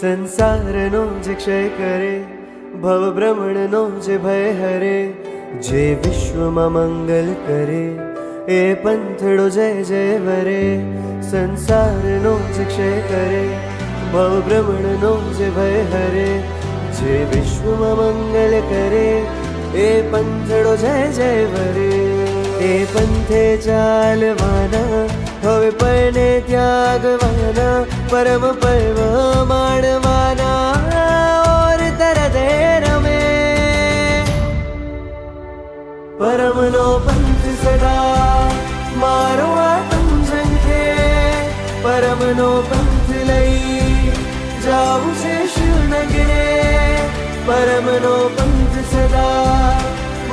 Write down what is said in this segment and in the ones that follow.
સંસારનો જે ક્ષય કરે, ભવ ભ્રમણનો જે ભય હરે, જે વિશ્વમાં મંગલ કરે એ પંથડો જય જય વરે. સંસારનો જે ક્ષય કરે, ભવ ભ્રમણનો જે ભય હરે, જે વિશ્વમાં મંગલ કરે એ પંથડો જય જય વરે. એ પંથે ચાલવાના, હવે પયને ત્યાગવાના, પરમ પર્વ માણવાના ઓર તરદે રમે. પરમનો પંથ સદા મારો આત્મ ઝંખે, પરમનો પંથ લઈ જાવું છે શિવનગરે. પરમનો પંથ સદા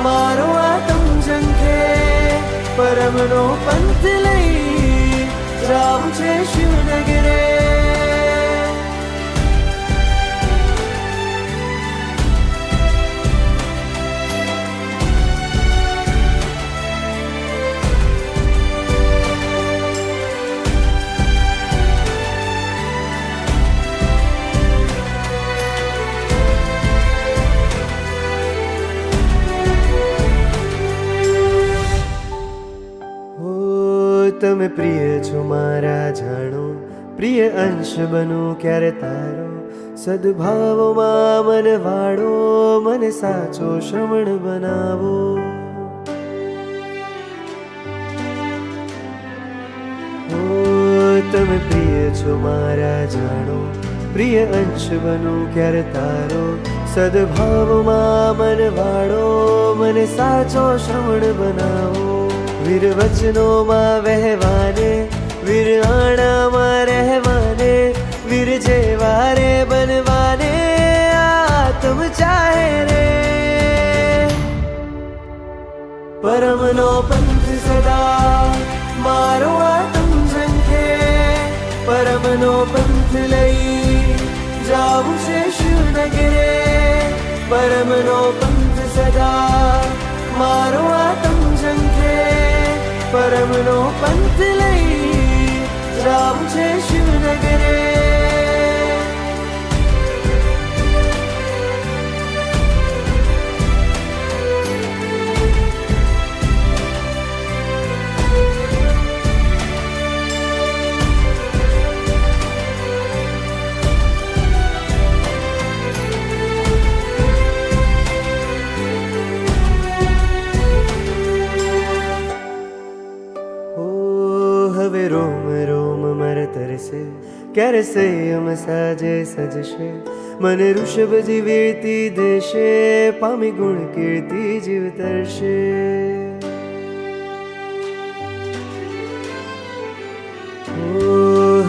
મારો આત્મ ઝંખે, પરમનો પંથ લઈ જાવું છે શિવનગરે. તમે પ્રિય છો મારા જાણો, પ્રિય અંશ બનું ક્યારે તારો. સદભાવમાં મન વાળો, મને સાચો શ્રમણ બનાવો. તમે પ્રિય છો મારા જાણો, પ્રિય અંશ બનું ક્યારે તારો. સદભાવમાં મન વાળો, મને સાચો શ્રમણ બનાવો. વીર વચનોમાં વહેવાને, વીર આણામાં રહેવાને, વીર જેવા રે બનવાને આત્મ ચાહે રે. પરમનો પંથ સદા મારો આત્મ ઝંખે, પરમનો પંથ લઈ જાવું છે શિવનગરે. પરમનો પંથ સદા મારો આત્મ ઝંખે, પરમનો પંથ લઈ જાવું છે શિવનગરે. હવે રોમ રોમ મારે તરસે, ક્યારે સંયમ સાજે સજશે. મને ઋષભ જીવેતી દેશે, પામી ગુણ કીર્તિ જીવ તરશે.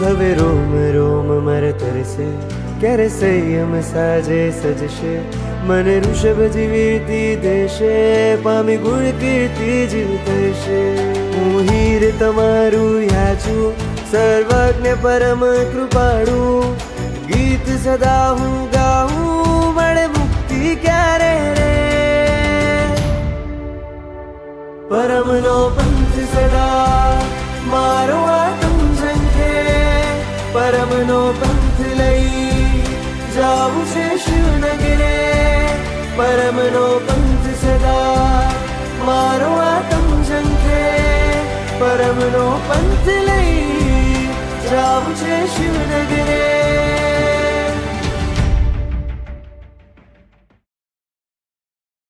હવે રોમ રોમ મારે તરસે, ક્યારે સંયમ સાજે સજશે. મને ઋષભ જીવેતી દેશે, પામી ગુણ કીર્તિ જીવ તરશે. હું હીર તમારું યાચું, સર્વજ્ઞ પરમ કૃપાળું. ગીત સદા હું ગાઉં, મળે મુક્તિ ક્યારે રે. પરમનો પંથ સદા મારો આત્મ ઝંખે, પરમનો પંથ લઈ જાવું છે શિવનગરે. પરમનો પંથ સદા મારો આત્મ ઝંખે, પરમનો પંથ લઈ જાવું છે શિવનગરે.